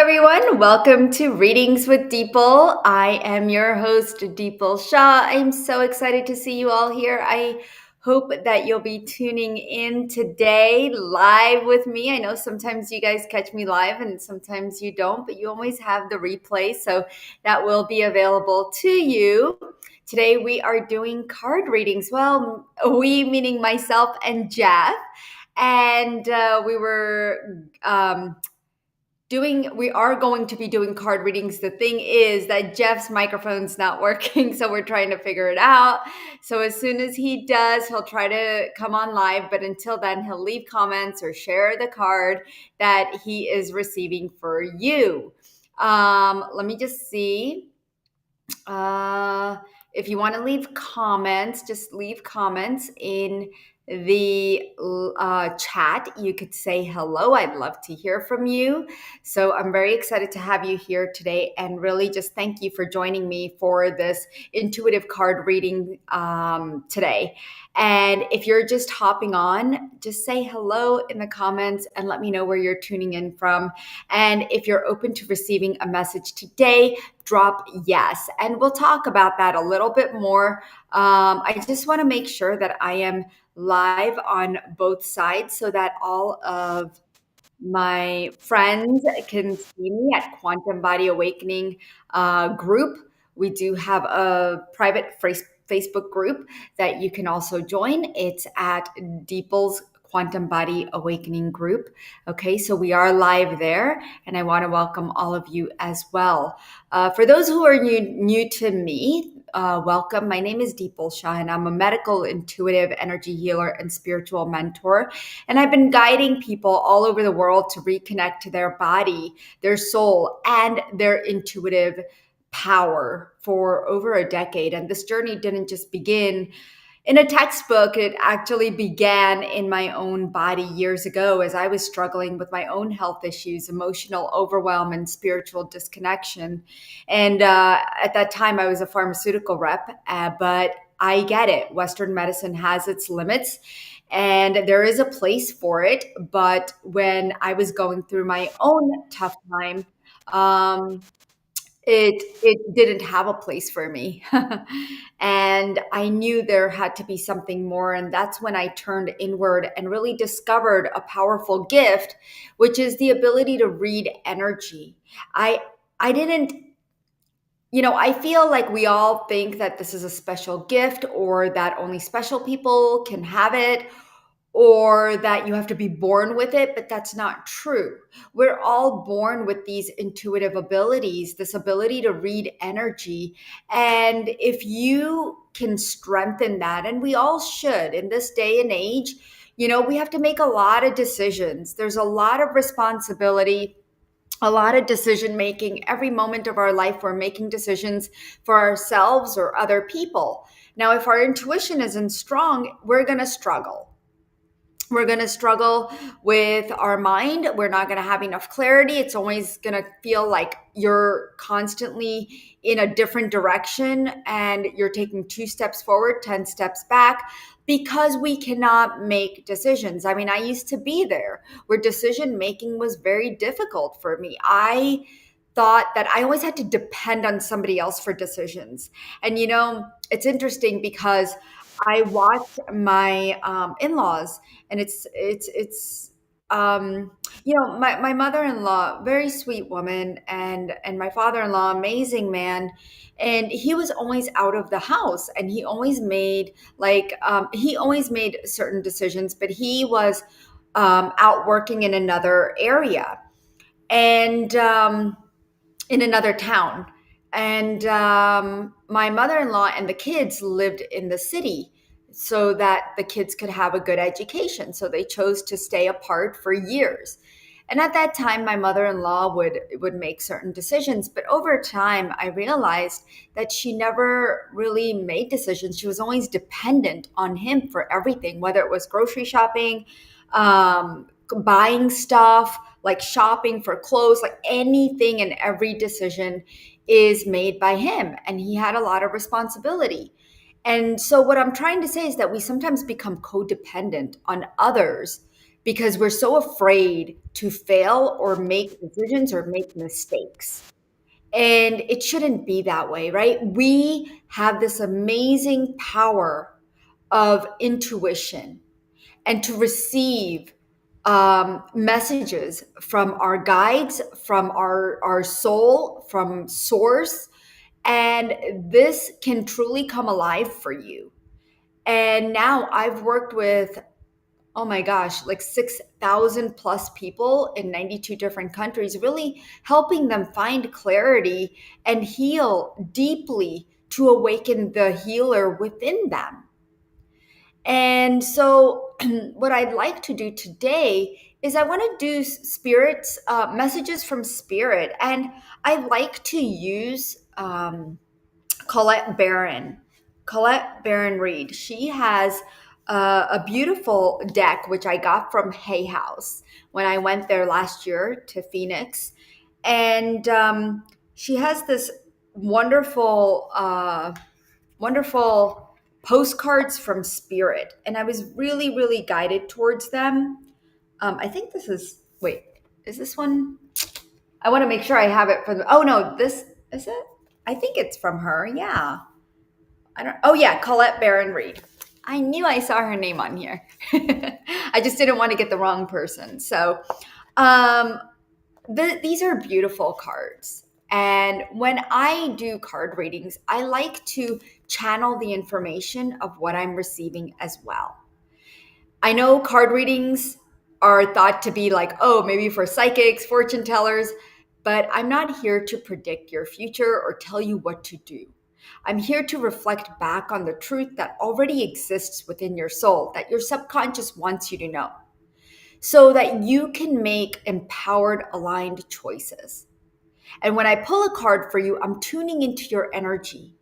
everyone. Welcome to Readings with Dipal. I am your host, Dipal Shah. I'm so excited to see you all here. I hope that you'll be tuning in today live with me. I know sometimes you guys catch me live and sometimes you don't, but you always have the replay, so that will be available to you. Today we are doing card readings. Well, we meaning myself and Jeff. And we are going to be doing card readings. The thing is that Jeff's microphone's not working, so we're trying to figure it out. So as soon as he does, he'll try to come on live, but until then, he'll leave comments or share the card that he is receiving for you. Let me just see. If you want to leave comments, just leave comments in the chat. You could say hello. I'd love to hear from you. So I'm very excited to have you here today, and really just thank you for joining me for this intuitive card reading today. And if you're just hopping on, just say hello in the comments and let me know where you're tuning in from. And if you're open to receiving a message today, drop yes. And we'll talk about that a little bit more. I just want to make sure that I am live on both sides so that all of my friends can see me at Quantum Body Awakening group. We do have a private Facebook group that you can also join. It's at Deeple's Quantum Body Awakening group. Okay, so we are live there, and I want to welcome all of you as well. For those who are new to me, welcome. My name is Dipal Shah, and I'm a medical intuitive energy healer and spiritual mentor. And I've been guiding people all over the world to reconnect to their body, their soul, and their intuitive power for over a decade. And this journey didn't just begin in a textbook. It actually began in my own body years ago as I was struggling with my own health issues, emotional overwhelm, and spiritual disconnection. And at that time, I was a pharmaceutical rep, but I get it. Western medicine has its limits and there is a place for it. But when I was going through my own tough time, um, it didn't have a place for me. And I knew there had to be something more, and that's when I turned inward and really discovered a powerful gift, which is the ability to read energy. I didn't, I feel like we all think that this is a special gift or that only special people can have it or that you have to be born with it, but that's not true. We're all born with these intuitive abilities, this ability to read energy. And if you can strengthen that, and we all should in this day and age, we have to make a lot of decisions. There's a lot of responsibility, a lot of decision making. Every moment of our life, we're making decisions for ourselves or other people. Now, if our intuition isn't strong, we're going to struggle. We're going to struggle with our mind. We're not going to have enough clarity. It's always going to feel like you're constantly in a different direction and you're taking 2 steps forward, 10 steps back, because we cannot make decisions. I mean, I used to be there where decision making was very difficult for me. I thought that I always had to depend on somebody else for decisions. And it's interesting because I watched my in-laws, and my mother-in-law, very sweet woman, and my father-in-law, amazing man, and he was always out of the house, and he always made certain decisions, but he was out working in another area and in another town. And my mother-in-law and the kids lived in the city so that the kids could have a good education. So they chose to stay apart for years. And at that time, my mother-in-law would make certain decisions. But over time, I realized that she never really made decisions. She was always dependent on him for everything, whether it was grocery shopping, buying stuff, like shopping for clothes, like anything and every decision is made by him. And he had a lot of responsibility. And so what I'm trying to say is that we sometimes become codependent on others because we're so afraid to fail or make decisions or make mistakes. And it shouldn't be that way, right? We have this amazing power of intuition and to receive messages from our guides, from our soul, from source. And this can truly come alive for you. And now I've worked with, oh my gosh, like 6,000 plus people in 92 different countries, really helping them find clarity and heal deeply to awaken the healer within them. And so, what I'd like to do today is I want to do spirits, messages from spirit. And I like to use Colette Barron. Colette Barron Reed. She has a beautiful deck, which I got from Hay House when I went there last year to Phoenix. And she has this wonderful, wonderful postcards from spirit. And I was really, really guided towards them. I think this is, wait, is this one? I want to make sure I have it from oh no, this is it? I think it's from her. Yeah. I don't. Oh yeah, Colette Barron Reed. I knew I saw her name on here. I just didn't want to get the wrong person. So, um, these are beautiful cards. And when I do card readings, I like to channel the information of what I'm receiving as well. I know card readings are thought to be like, oh, maybe for psychics, fortune tellers, but I'm not here to predict your future or tell you what to do. I'm here to reflect back on the truth that already exists within your soul, that your subconscious wants you to know, so that you can make empowered, aligned choices. And when I pull a card for you, I'm tuning into your energy,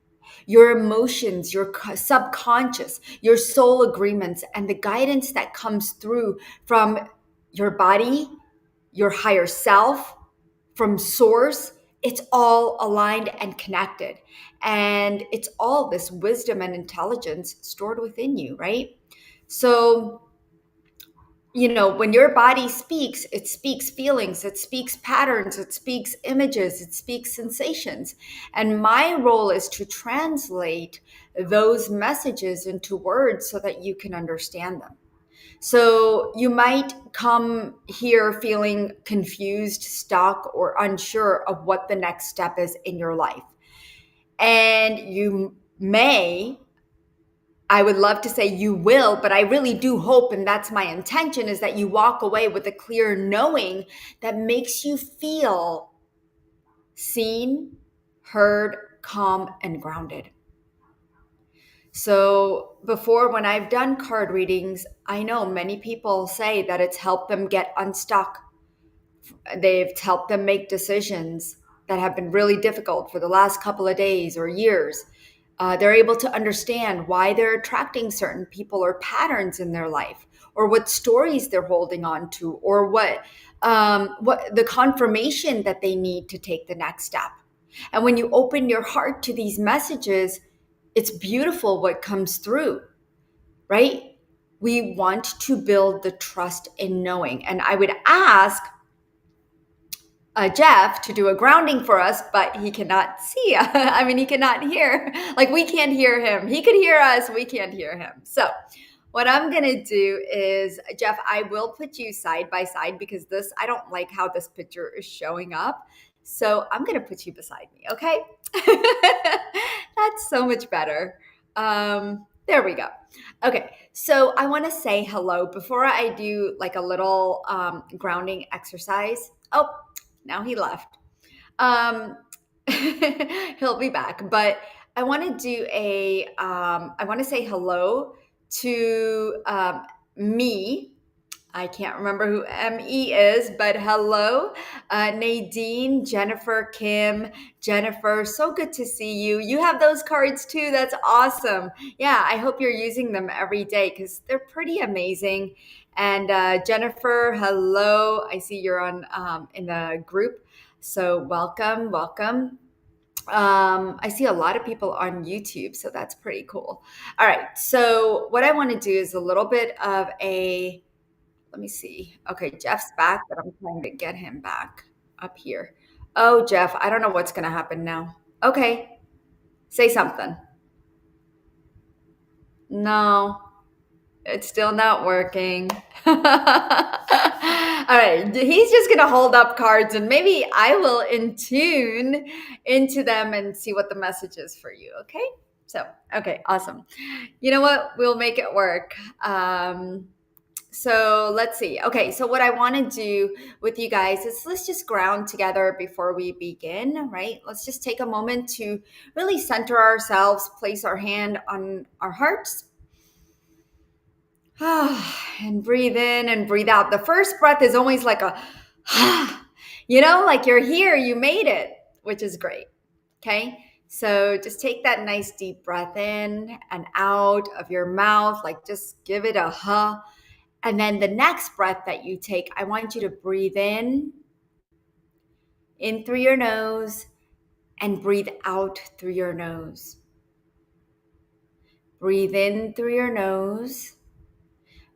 your emotions, your subconscious, your soul agreements, and the guidance that comes through from your body, your higher self, from source. It's all aligned and connected. And it's all this wisdom and intelligence stored within you, right? So, when your body speaks, it speaks feelings, it speaks patterns, it speaks images, it speaks sensations. And my role is to translate those messages into words so that you can understand them. So you might come here feeling confused, stuck, or unsure of what the next step is in your life. And you may, I would love to say you will, but I really do hope, and that's my intention, is that you walk away with a clear knowing that makes you feel seen, heard, calm, and grounded. So before, when I've done card readings, I know many people say that it's helped them get unstuck. They've helped them make decisions that have been really difficult for the last couple of days or years. They're able to understand why they're attracting certain people or patterns in their life, or what stories they're holding on to, or what the confirmation that they need to take the next step. And when you open your heart to these messages, it's beautiful what comes through, right? We want to build the trust in knowing. And I would ask Jeff to do a grounding for us, but he cannot see. I mean, he cannot hear. Like, we can't hear him. He could hear us. We can't hear him. So what I'm going to do is, Jeff, I will put you side by side because I don't like how this picture is showing up. So I'm going to put you beside me. Okay. That's so much better. There we go. Okay. So I want to say hello before I do like a little grounding exercise. Oh, now he left. Um, he'll be back. But I want to do I want to say hello to me. I can't remember who ME is, but hello, Nadine, Jennifer, Kim, Jennifer. So good to see you. You have those cards too. That's awesome. Yeah, I hope you're using them every day because they're pretty amazing. And Jennifer, hello. I see you're on in the group. So welcome, welcome. I see a lot of people on YouTube, so that's pretty cool. All right. So what I want to do is a little bit of a Let me see. Okay, Jeff's back, but I'm trying to get him back up here. Oh, Jeff, I don't know what's going to happen now. Okay, say something. No, it's still not working. All right, he's just going to hold up cards and maybe I will in tune into them and see what the message is for you. Okay. So, okay, awesome. You know what? We'll make it work. So let's see. Okay, so what I want to do with you guys is let's just ground together before we begin, right? Let's just take a moment to really center ourselves, place our hand on our hearts, and breathe in and breathe out. The first breath is always like a, like you're here, you made it, which is great. Okay. So just take that nice deep breath in and out of your mouth, like just give it a huh. And then the next breath that you take, I want you to breathe in through your nose, and breathe out through your nose. Breathe in through your nose,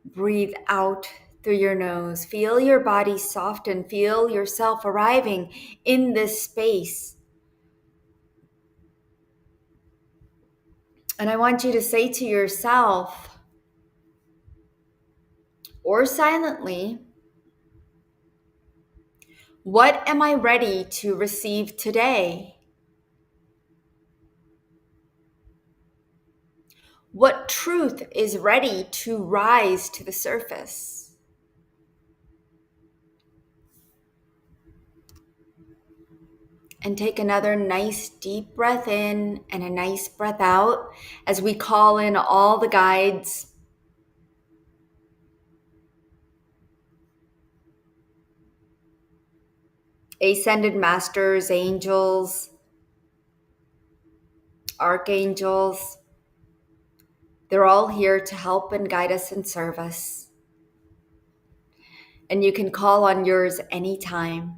breathe out through your nose. Feel your body soften, feel yourself arriving in this space. And I want you to say to yourself, or silently, what am I ready to receive today? What truth is ready to rise to the surface? And take another nice deep breath in and a nice breath out as we call in all the guides, ascended masters, angels, archangels. They're all here to help and guide us and serve us. And you can call on yours anytime.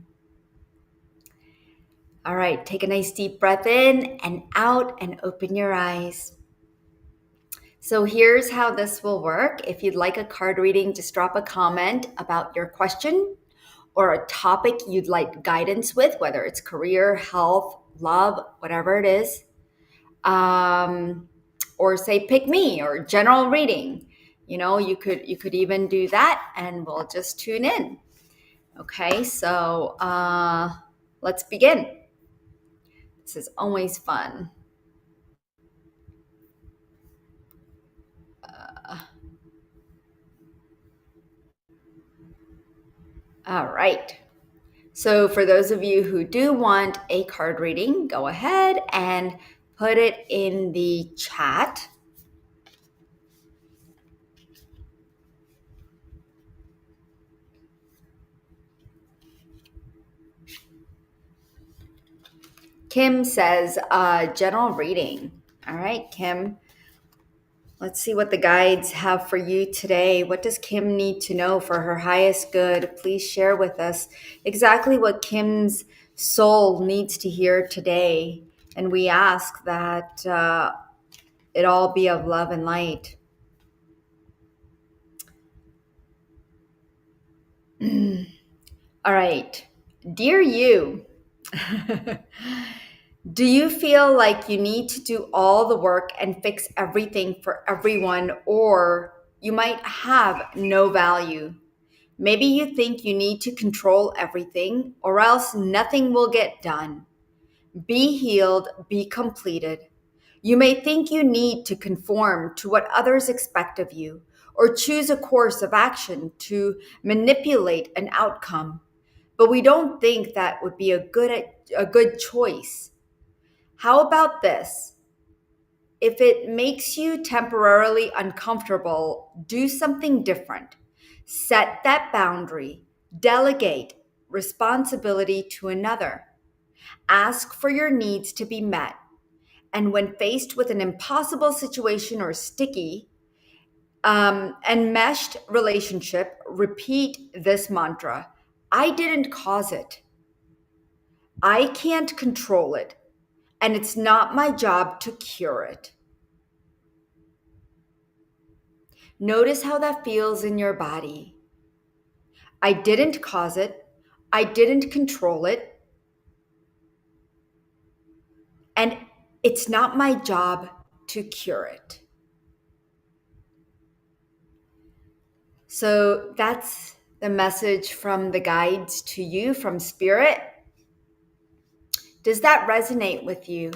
All right, take a nice deep breath in and out and open your eyes. So here's how this will work. If you'd like a card reading, just drop a comment about your question or a topic you'd like guidance with, whether it's career, health, love, whatever it is. Or say pick me or general reading. You could even do that and we'll just tune in. Okay, so let's begin. This is always fun. All right. So for those of you who do want a card reading, go ahead and put it in the chat. Kim says, general reading. All right, Kim. Let's see what the guides have for you today. What does Kim need to know for her highest good? Please share with us exactly what Kim's soul needs to hear today. And we ask that it all be of love and light. All right. Dear you, do you feel like you need to do all the work and fix everything for everyone, or you might have no value? Maybe you think you need to control everything, or else nothing will get done. Be healed, be completed. You may think you need to conform to what others expect of you, or choose a course of action to manipulate an outcome. But we don't think that would be a good choice. How about this? If it makes you temporarily uncomfortable, do something different. Set that boundary, delegate responsibility to another. Ask for your needs to be met. And when faced with an impossible situation or sticky and meshed relationship, repeat this mantra: I didn't cause it. I can't control it. And it's not my job to cure it. Notice how that feels in your body. I didn't cause it. I didn't control it. And it's not my job to cure it. So that's the message from the guides to you from Spirit. Does that resonate with you?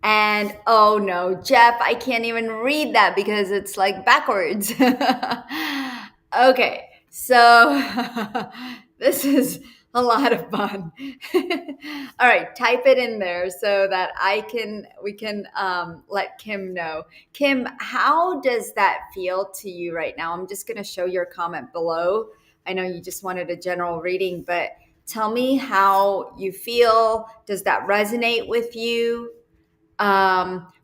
And oh no, Jeff, I can't even read that because it's like backwards. Okay, so this is a lot of fun. All right, type it in there so that we can let Kim know. Kim, how does that feel to you right now? I'm just going to show your comment below. I know you just wanted a general reading, but tell me how you feel. Does that resonate with you?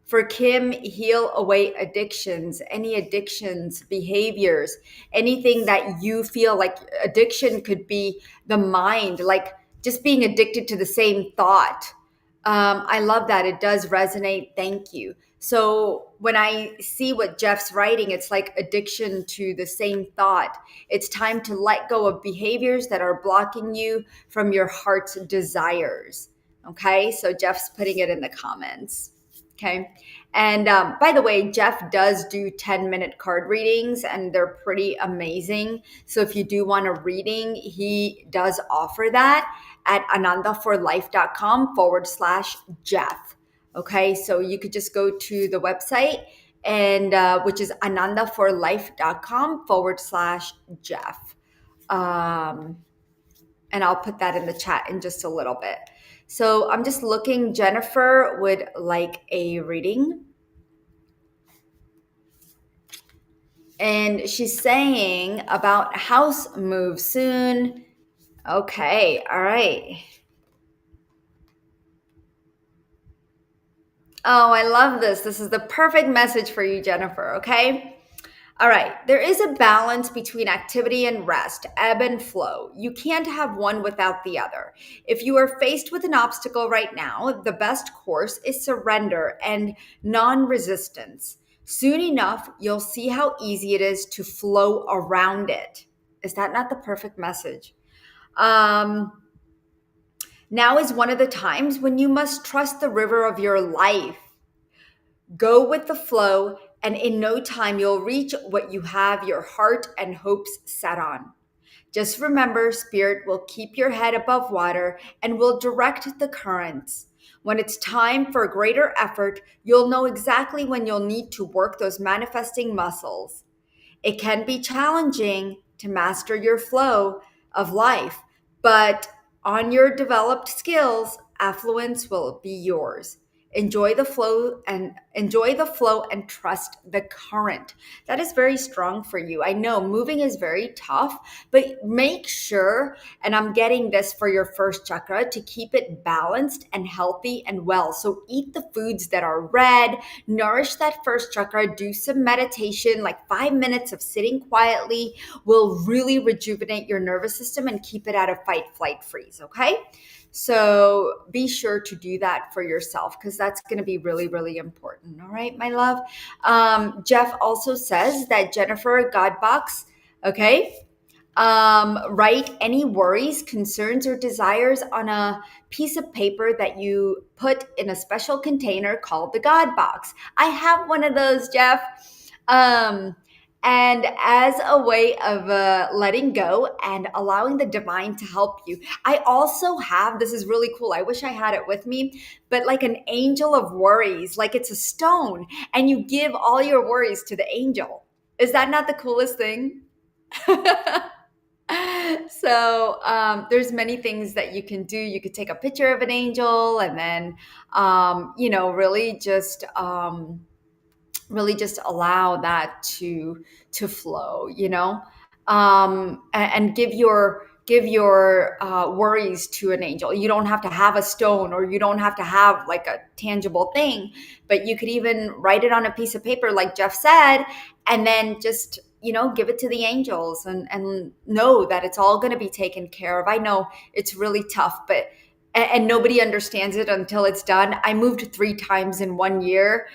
For Kim, heal away addictions, any addictions, behaviors, anything that you feel like addiction could be the mind, like just being addicted to the same thought. I love that. It does resonate. Thank you. So when I see what Jeff's writing, it's like addiction to the same thought. It's time to let go of behaviors that are blocking you from your heart's desires. Okay, so Jeff's putting it in the comments. Okay. And by the way, Jeff does do 10-minute card readings and they're pretty amazing. So if you do want a reading, he does offer that at anandaforlife.com/Jeff. Okay. So you could just go to the website and which is anandaforlife.com/Jeff. And I'll put that in the chat in just a little bit. So I'm just looking. Jennifer would like a reading. And she's saying about house move soon. Okay, all right. Oh, I love this. This is the perfect message for you, Jennifer, okay? All right, there is a balance between activity and rest, ebb and flow. You can't have one without the other. If you are faced with an obstacle right now, the best course is surrender and non resistance. Soon enough, you'll see how easy it is to flow around it. Is that not the perfect message? Now is one of the times when you must trust the river of your life. Go with the flow, and in no time, you'll reach what you have your heart and hopes set on. Just remember, Spirit will keep your head above water and will direct the currents. When it's time for greater effort, you'll know exactly when you'll need to work those manifesting muscles. It can be challenging to master your flow of life, but on your developed skills, affluence will be yours. Enjoy the flow and trust the current. That is very strong for you. I know moving is very tough, but make sure, and I'm getting this for your first chakra, to keep it balanced and healthy and well. So eat the foods that are red, nourish that first chakra, do some meditation, like 5 minutes of sitting quietly will really rejuvenate your nervous system and keep it out of fight, flight, freeze. Okay. So be sure to do that for yourself because that's going to be really, really important. All right, my love. Jeff also says that Jennifer Godbox, okay, write any worries, concerns, or desires on a piece of paper that you put in a special container called the God Box. I have one of those, Jeff. And as a way of letting go and allowing the divine to help you, I also have, this is really cool. I wish I had it with me, but like an angel of worries, like it's a stone, and you give all your worries to the angel. Is that not the coolest thing? So there's many things that you can do. You could take a picture of an angel and then, really just allow that to flow, and give your worries to an angel. You don't have to have a stone or you don't have to have like a tangible thing, but you could even write it on a piece of paper like Jeff said, and then just give it to the angels and know that it's all going to be taken care of. I know it's really tough, but and nobody understands it until it's done. I moved 3 times in 1 year.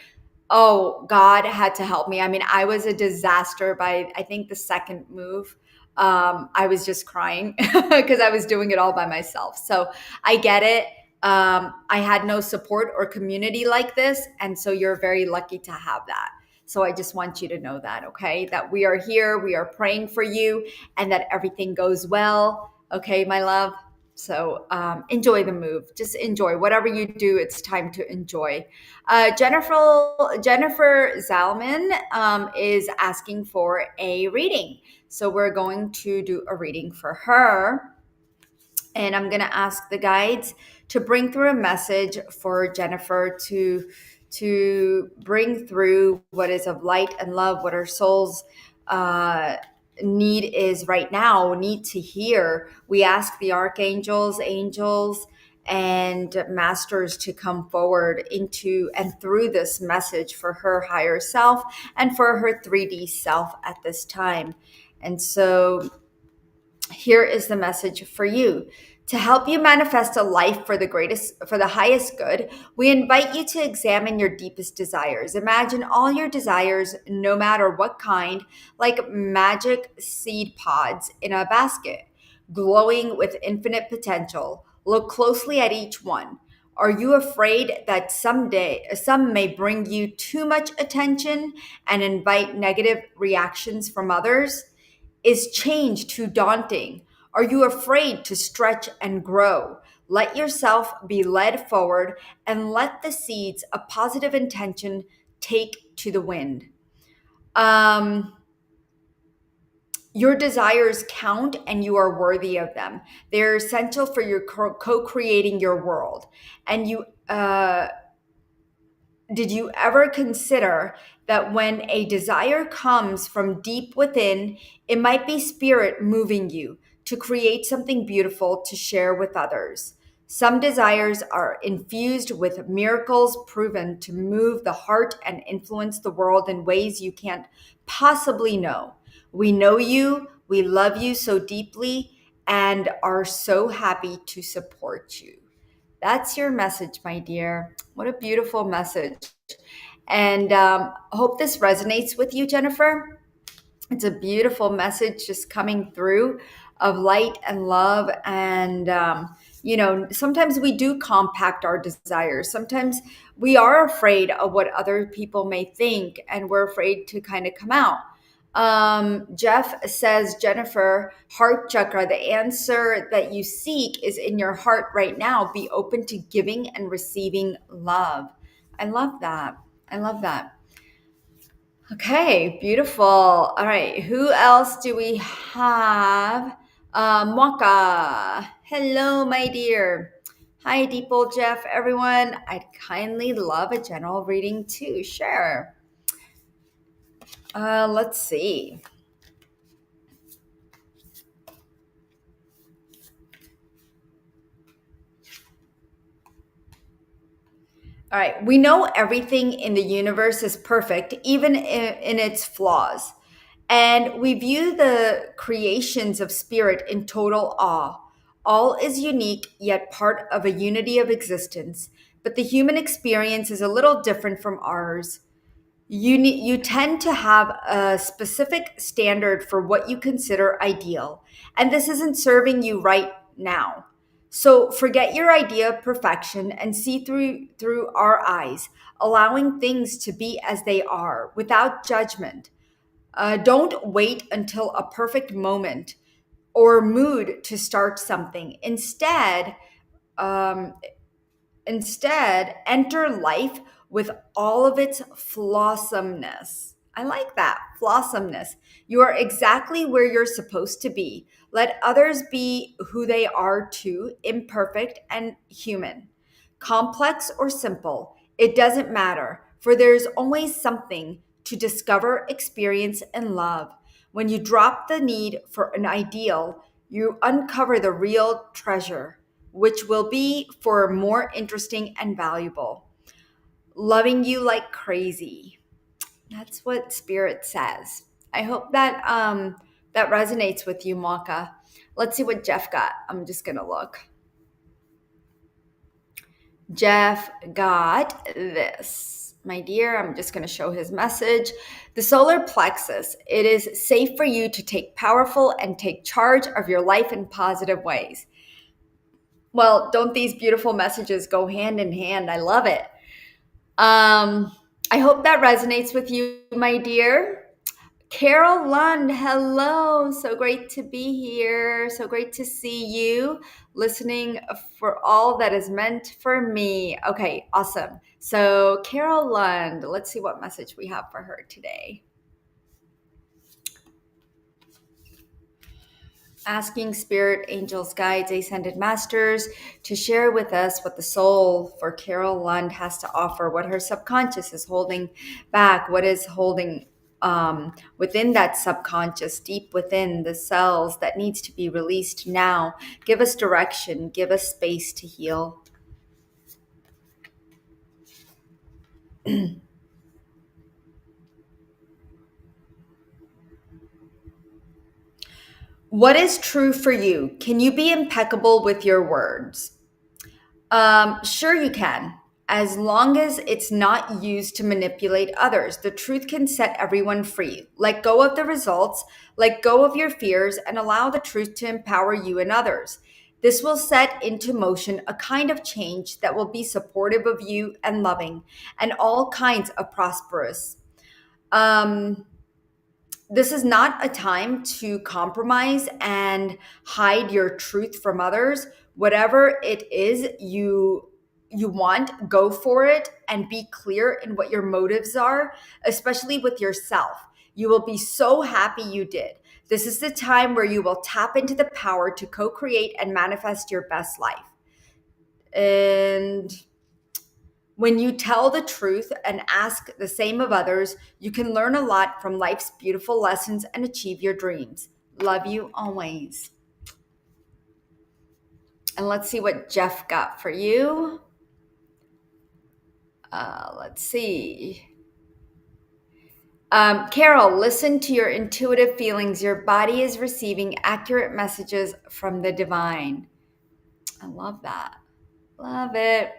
Oh, God had to help me. I mean, I was a disaster by, I think, the second move. I was just crying because I was doing it all by myself. So I get it. I had no support or community like this. And so you're very lucky to have that. So I just want you to know that, okay? That we are here, we are praying for you, and that everything goes well, okay, my love? So enjoy the move. Just enjoy whatever you do. It's time to enjoy. Jennifer Zalman is asking for a reading. So we're going to do a reading for her. And I'm going to ask the guides to bring through a message for Jennifer to bring through what is of light and love, what her soul's uh, need is right now, need to hear. We ask the archangels, angels, and masters to come forward into and through this message for her higher self and for her 3D self at this time. And so here is the message for you. To help you manifest a life for the highest good, we invite you to examine your deepest desires. Imagine all your desires, no matter what kind, like magic seed pods in a basket, glowing with infinite potential. Look closely at each one. Are you afraid that someday some may bring you too much attention and invite negative reactions from others? Is change too daunting? Are you afraid to stretch and grow? Let yourself be led forward and let the seeds of positive intention take to the wind. Um, your desires count and you are worthy of them. They're essential for your co-creating your world. And did you ever consider that when a desire comes from deep within, it might be spirit moving you to create something beautiful to share with others? Some desires are infused with miracles proven to move the heart and influence the world in ways you can't possibly know. We know you, we love you so deeply, and are so happy to support you. That's your message, my dear. What a beautiful message. And hope this resonates with you, Jennifer. It's a beautiful message just coming through of light and love. And, sometimes we do compact our desires. Sometimes we are afraid of what other people may think, and we're afraid to kind of come out. Jeff says, Jennifer, heart chakra, the answer that you seek is in your heart right now. Be open to giving and receiving love. I love that. I love that. Okay, beautiful. All right, who else do we have? Mwaka. Hello, my dear. Hi, Dipal, Jeff, everyone. I'd kindly love a general reading too. Sure. Let's see. All right, we know everything in the universe is perfect, even in its flaws. And we view the creations of spirit in total awe. All is unique, yet part of a unity of existence. But the human experience is a little different from ours. You tend to have a specific standard for what you consider ideal, and this isn't serving you right now. So forget your idea of perfection and see through our eyes, allowing things to be as they are without judgment. Don't wait until a perfect moment or mood to start something. Um, Instead, enter life with all of its flawsomeness. I like that, flawsomeness. You are exactly where you're supposed to be. Let others be who they are too, imperfect and human. Complex or simple, it doesn't matter, for there's always something to discover, experience, and love. When you drop the need for an ideal, you uncover the real treasure, which will be for more interesting and valuable. Loving you like crazy. That's what spirit says. I hope that that resonates with you, Maka. Let's see what Jeff got. I'm just gonna look. Jeff got this. my dear. I'm just going to show his message. The solar plexus, it is safe for you to take powerful and take charge of your life in positive ways. Well, don't these beautiful messages go hand in hand? I love it. I hope that resonates with you, my dear. Carol Lund, hello. So great to be here. So great to see you, listening for all that is meant for me. Okay, awesome. So, Carol Lund, let's see what message we have for her today. Asking spirit, angels, guides, ascended masters to share with us what the soul for Carol Lund has to offer, what her subconscious is holding back, what is holding within that subconscious, deep within the cells that needs to be released now. Give us direction, give us space to heal. What is true for you? Can you be impeccable with your words? Sure, you can, as long as it's not used to manipulate others. The truth can set everyone free. Let go of the results, let go of your fears, and allow the truth to empower you and others. This will set into motion a kind of change that will be supportive of you and loving, and all kinds of prosperous. Um, this is not a time to compromise and hide your truth from others. Whatever it is you want, go for it and be clear in what your motives are, especially with yourself. You will be so happy you did. This is the time where you will tap into the power to co-create and manifest your best life. And when you tell the truth and ask the same of others, you can learn a lot from life's beautiful lessons and achieve your dreams. Love you always. And let's see what Jeff got for you. Let's see. Carol, listen to your intuitive feelings. Your body is receiving accurate messages from the divine. I love that. Love it.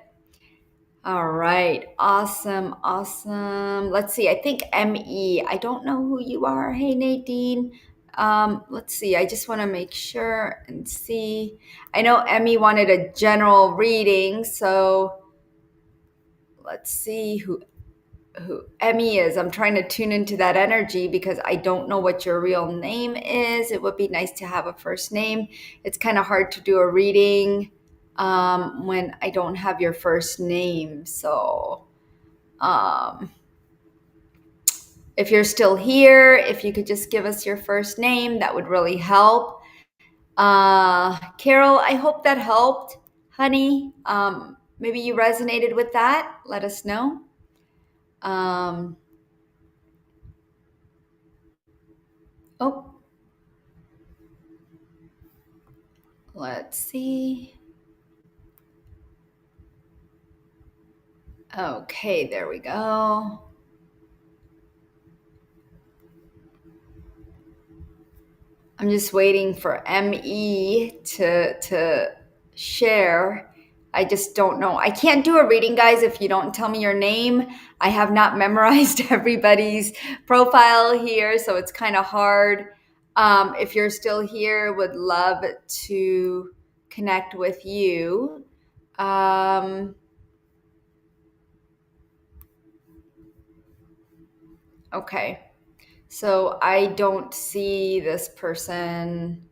All right. Awesome. Awesome. Let's see. I think ME. I don't know who you are. Hey, Nadine. Let's see. I just want to make sure and see. I know Emmy wanted a general reading, so let's see who Emmy is. I'm trying to tune into that energy because I don't know what your real name is. It would be nice to have a first name. It's kind of hard to do a reading when I don't have your first name. So if you're still here, if you could just give us your first name, that would really help. Carol, I hope that helped, honey. Maybe you resonated with that. Let us know. Oh, let's see. Okay, there we go. I'm just waiting for ME to share. I just don't know. I can't do a reading, guys, if you don't tell me your name. I have not memorized everybody's profile here, so it's kind of hard. If you're still here, would love to connect with you. Okay. So I don't see this person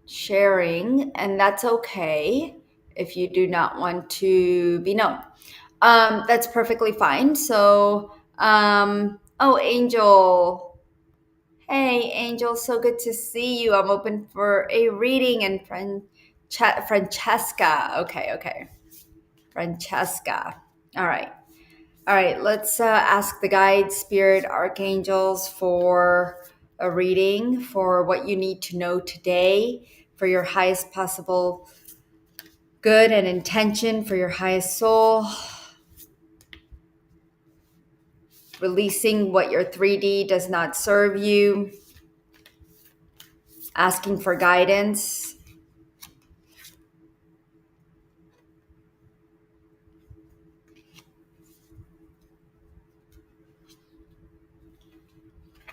sharing, and that's okay if you do not want to be known. That's perfectly fine. So, oh, Angel. Hey, Angel, so good to see you. I'm open for a reading. And Francesca. Okay. Francesca. All right. All right, let's ask the guides, spirit, archangels for a reading for what you need to know today for your highest possible good and intention for your highest soul. Releasing what your 3D does not serve you. Asking for guidance.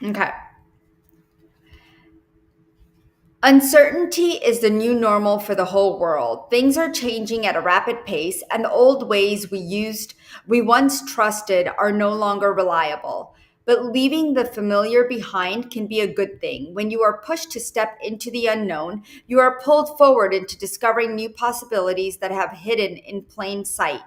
Okay. Uncertainty is the new normal for the whole world. Things are changing at a rapid pace, and the old ways we once trusted are no longer reliable. But leaving the familiar behind can be a good thing. When you are pushed to step into the unknown, you are pulled forward into discovering new possibilities that have hidden in plain sight.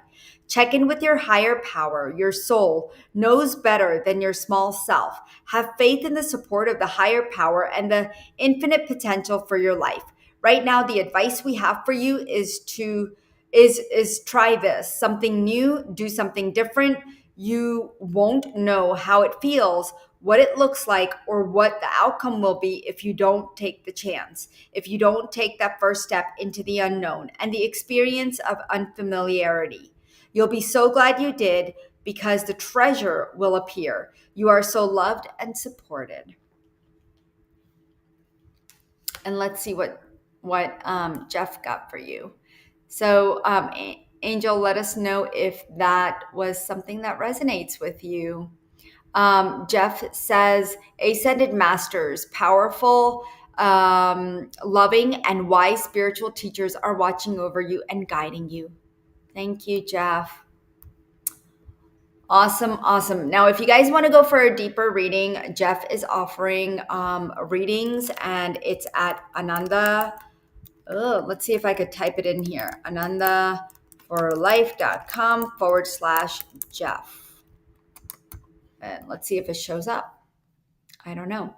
Check in with your higher power. Your soul knows better than your small self. Have faith in the support of the higher power and the infinite potential for your life. Right now, the advice we have for you is to is try this. Something new, do something different. You won't know how it feels, what it looks like, or what the outcome will be if you don't take the chance, if you don't take that first step into the unknown and the experience of unfamiliarity. You'll be so glad you did because the treasure will appear. You are so loved and supported. And let's see what Jeff got for you. So, Angel, let us know if that was something that resonates with you. Jeff says, Ascended Masters, powerful, loving, and wise spiritual teachers are watching over you and guiding you. Thank you, Jeff. Awesome, awesome. Now, if you guys want to go for a deeper reading, Jeff is offering readings, and it's at Ananda. Oh, let's see if I could type it in here. AnandaForLife.com/Jeff. And let's see if it shows up. I don't know.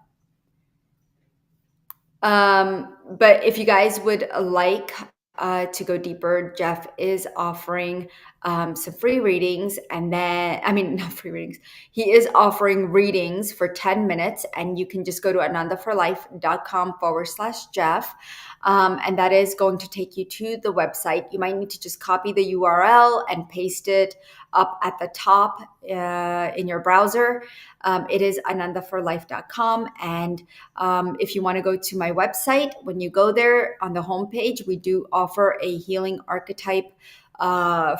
But if you guys would like to go deeper, Jeff is offering some free readings. And then, I mean, not free readings. He is offering readings for 10 minutes. And you can just go to anandaforlife.com/Jeff. And that is going to take you to the website. You might need to just copy the URL and paste it up at the top in your browser. It is anandaforlife.com. And if you want to go to my website, when you go there on the homepage, we do offer a healing archetype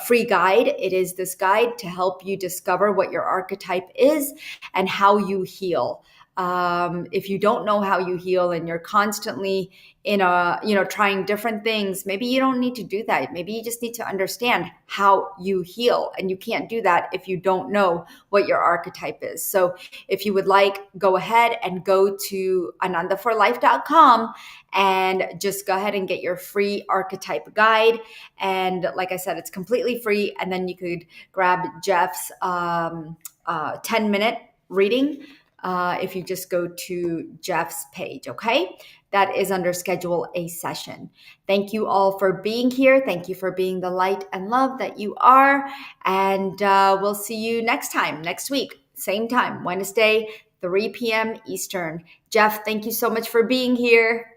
free guide. It is this guide to help you discover what your archetype is and how you heal. If you don't know how you heal and you're constantly trying different things, maybe you don't need to do that. Maybe you just need to understand how you heal, and you can't do that if you don't know what your archetype is. So if you would like, go ahead and go to anandaforlife.com and just go ahead and get your free archetype guide. And like I said, it's completely free. And then you could grab Jeff's 10-minute reading if you just go to Jeff's page, okay? That is under schedule a session. Thank you all for being here. Thank you for being the light and love that you are. And we'll see you next time, next week, same time, Wednesday, 3 p.m. Eastern. Jeff, thank you so much for being here.